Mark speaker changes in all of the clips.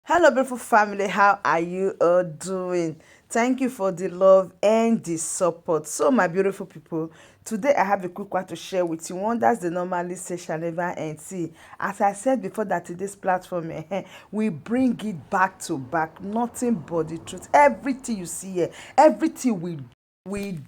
Speaker 1: Hello, beautiful family. How are you all doing? Thank you for the love and the support. So, my beautiful people, today I have a quick one to share with you. One that's the normally say shall never end. See, as I said before, that in this platform, we bring it back to back. Nothing but the truth. Everything you see here, everything we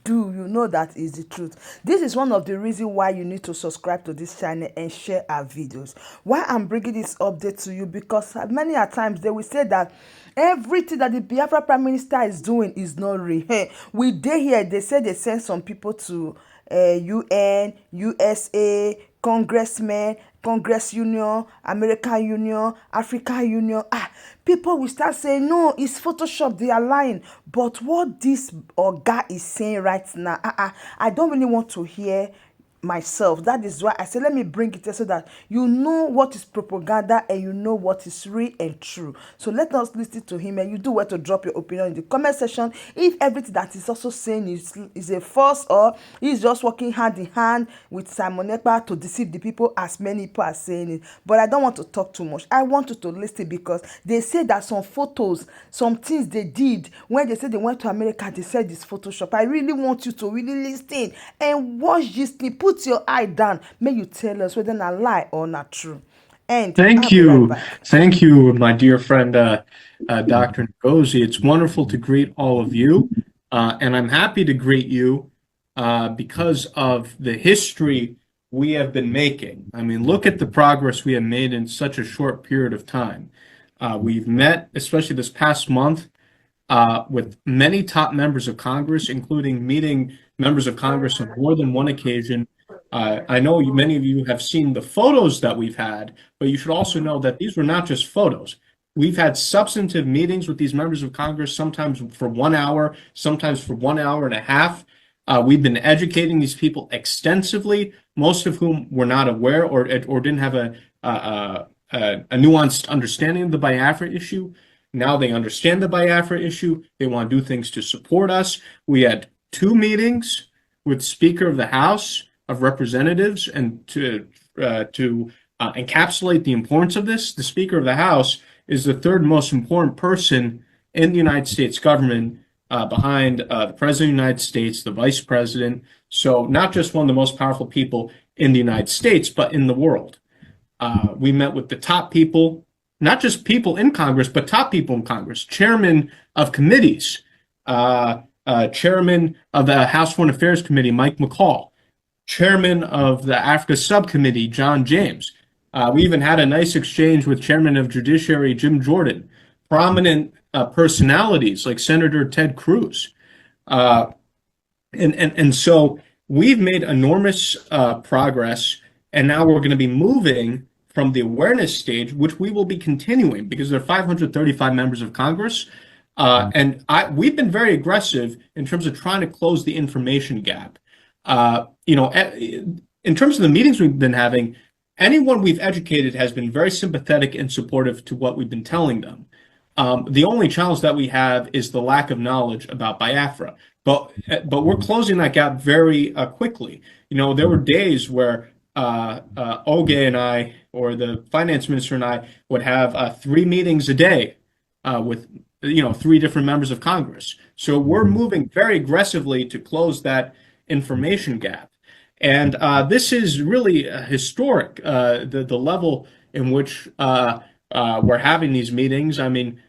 Speaker 1: do, you know, that is the truth. This is one of the reasons why you need to subscribe to this channel and share our videos. Why I'm bringing this update to you, because many a times they will say that everything that the Biafra prime minister is doing is not real. Hey, we dey here, they say they send some people to UN, USA, Congressman, Congress Union, American Union, African Union. People will start saying, no, it's Photoshop, they are lying. But what this guy is saying right now, I don't really want to hear myself. That is why I say let me bring it here so that you know what is propaganda and you know what is real and true. So let us listen to him, and you do well to drop your opinion in the comment section if everything that is also saying is a false, or he's just working hand in hand with Simon Ekpa to deceive the people, as many people are saying it. But I don't want to talk too much. I want you to listen, because they say that some photos, some things they did when they said they went to America, they said it's Photoshop. I really want you to really listen and watch this thing. Put your eye down. May you tell us whether not lie or not true. And I'll
Speaker 2: Thank
Speaker 1: be right
Speaker 2: you.
Speaker 1: back.
Speaker 2: Thank you, my dear friend, Dr. Ngozi. It's wonderful to greet all of you. And I'm happy to greet you because of the history we have been making. I mean, look at the progress we have made in such a short period of time. We've met, especially this past month, with many top members of Congress, including meeting members of Congress on more than one occasion. I know many of you have seen the photos that we've had, but you should also know that these were not just photos. We've had substantive meetings with these members of Congress, sometimes for 1 hour, sometimes for 1 hour and a half. We've been educating these people extensively, most of whom were not aware or didn't have a nuanced understanding of the Biafra issue. Now they understand the Biafra issue. They want to do things to support us. We had 2 meetings with Speaker of the House of Representatives, and to encapsulate the importance of this, the Speaker of the House is the third most important person in the United States government, behind the President of the United States, the Vice President. So not just one of the most powerful people in the United States, but in the world. We met with the top people, not just people in Congress, but top people in Congress, chairman of committees, chairman of the House Foreign Affairs Committee, Mike McCall, chairman of the Africa Subcommittee, John James. We even had a nice exchange with chairman of Judiciary, Jim Jordan, prominent personalities like Senator Ted Cruz. And so we've made enormous progress, and now we're going to be moving from the awareness stage, which we will be continuing because there are 535 members of Congress. We've been very aggressive in terms of trying to close the information gap. In terms of the meetings we've been having, anyone we've educated has been very sympathetic and supportive to what we've been telling them. The only challenge that we have is the lack of knowledge about Biafra. But we're closing that gap very quickly. There were days where Oge and I, or the finance minister and I, would have 3 meetings a day with 3 different members of Congress. So we're moving very aggressively to close that information gap. And this is really historic, the level in which we're having these meetings. I mean,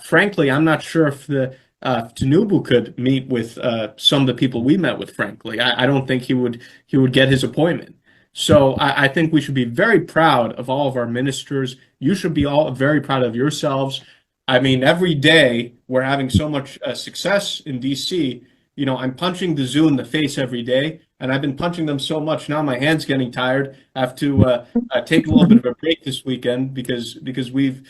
Speaker 2: frankly, I'm not sure if the Tinubu could meet with some of the people we met with. Frankly, I don't think he would get his appointment. So I think we should be very proud of all of our ministers. You should be all very proud of yourselves. I mean, every day we're having so much success in DC. I'm punching the zoo in the face every day, and I've been punching them so much now my hand's getting tired. I have to take a little bit of a break this weekend because we've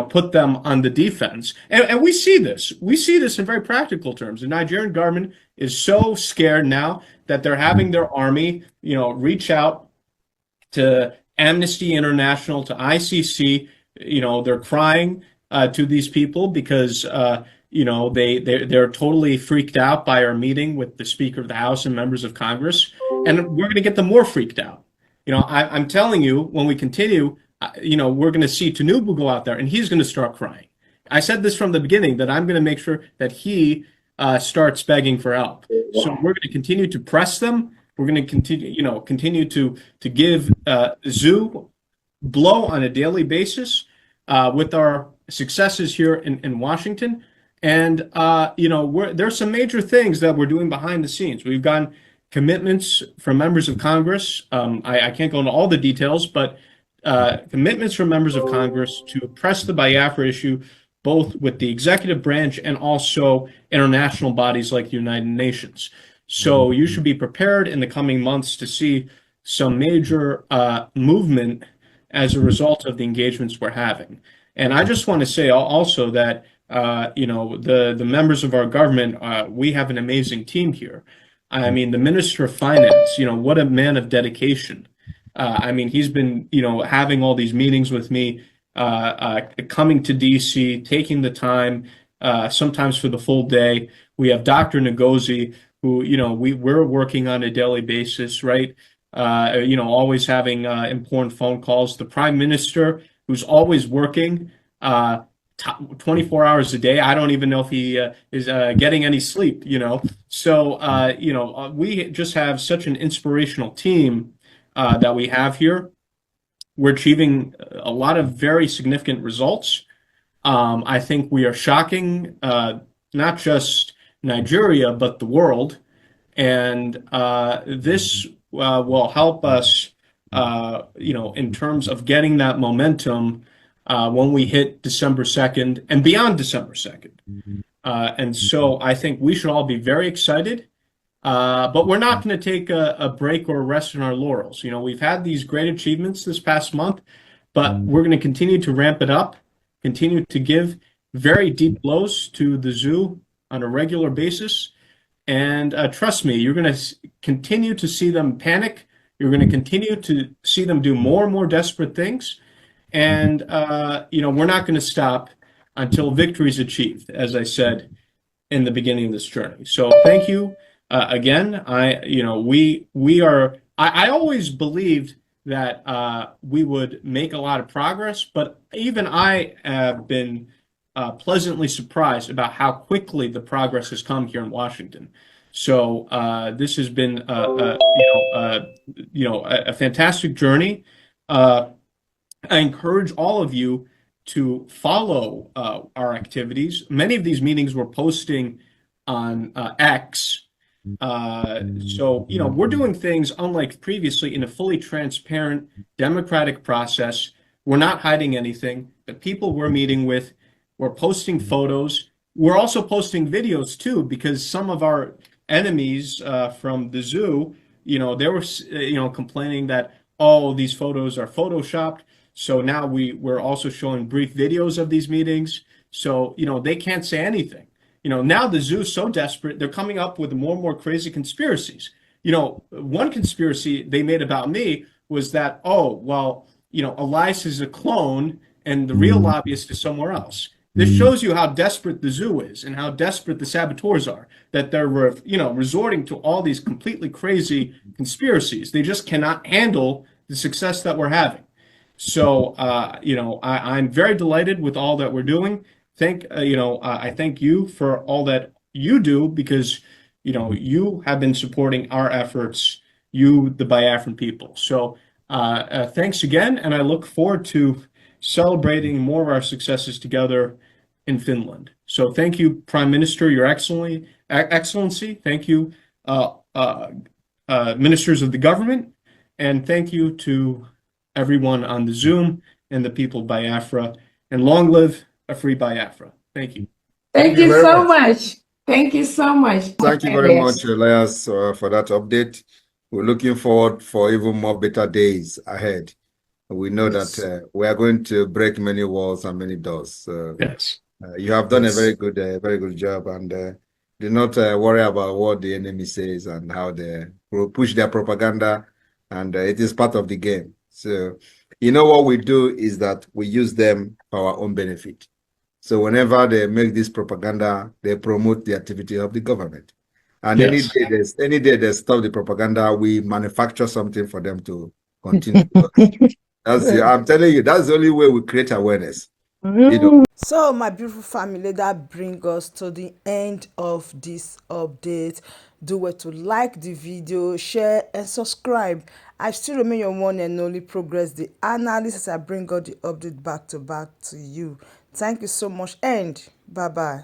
Speaker 2: put them on the defense, and we see this. We see this in very practical terms. The Nigerian government is so scared now that they're having their army, reach out to Amnesty International, to ICC. They're crying to these people because they're totally freaked out by our meeting with the Speaker of the House and members of Congress, and we're going to get them more freaked out. I'm telling you, when we continue, we're going to see Tinubu go out there and he's going to start crying. I said this from the beginning that I'm going to make sure that he starts begging for help. So we're going to continue to press them. We're going to continue to give Zoo blow on a daily basis with our successes here in Washington. And there's some major things that we're doing behind the scenes. We've gotten commitments from members of Congress. I can't go into all the details, but commitments from members of Congress to press the Biafra issue, both with the executive branch and also international bodies like the United Nations. So you should be prepared in the coming months to see some major movement as a result of the engagements we're having. And I just want to say also that the members of our government, we have an amazing team here. I mean, the Minister of Finance, what a man of dedication. I mean, he's been, having all these meetings with me, coming to DC, taking the time, sometimes for the full day. We have Dr. Ngozi, who, we're working on a daily basis, right? Always having important phone calls. The Prime Minister, who's always working 24 hours a day. I don't even know if he is getting any sleep, So, we just have such an inspirational team that we have here. We're achieving a lot of very significant results. I think we are shocking not just Nigeria, but the world. And this will help us, in terms of getting that momentum when we hit December 2nd and beyond December 2nd. And so I think we should all be very excited. But we're not going to take a break or a rest on our laurels. We've had these great achievements this past month, but we're going to continue to ramp it up, continue to give very deep blows to the zoo on a regular basis. And trust me, you're going to continue to see them panic. You're going to continue to see them do more and more desperate things. And, we're not going to stop until victory is achieved, as I said in the beginning of this journey. So thank you. Again, I always believed that we would make a lot of progress, but even I have been pleasantly surprised about how quickly the progress has come here in Washington. So this has been a fantastic journey. I encourage all of you to follow our activities. Many of these meetings we're posting on X. So, we're doing things unlike previously in a fully transparent, democratic process. We're not hiding anything. The people we're meeting with, we're posting photos. We're also posting videos too, because some of our enemies from the zoo, they were, complaining that, oh, these photos are photoshopped. So now we're also showing brief videos of these meetings. So, they can't say anything. Now the zoo is so desperate, they're coming up with more and more crazy conspiracies. One conspiracy they made about me was that, oh, well, Elias is a clone and the real lobbyist is somewhere else. This shows you how desperate the zoo is and how desperate the saboteurs are, that they're, resorting to all these completely crazy conspiracies. They just cannot handle the success that we're having. So, I'm very delighted with all that we're doing. I thank you for all that you do because, you have been supporting our efforts, you, the Biafran people. So, thanks again, and I look forward to celebrating more of our successes together in Finland. So, thank you, Prime Minister, Your Excellency. Thank you, ministers of the government, and thank you to everyone on the Zoom and the people of Biafra. And long live a free Biafra. Thank you.
Speaker 3: Thank you so much. Thank you so much.
Speaker 4: Thank you very much, Elias, for that update. We're looking forward for even more better days ahead. We know that we are going to break many walls and many doors.
Speaker 2: Yes.
Speaker 4: You have done a very good job, and do not worry about what the enemy says and how they will push their propaganda, and it is part of the game. So, what we do is that we use them for our own benefit. So whenever they make this propaganda, they promote the activity of the government. And
Speaker 2: Yes.
Speaker 4: any day they stop the propaganda, we manufacture something for them to continue. I'm telling you, that's the only way we create awareness. You know.
Speaker 1: So, my beautiful family, that brings us to the end of this update. Do well to like the video, share, and subscribe. I still remain your one and only Progress the analyst as I bring all the update back to you. Thank you so much, and bye bye.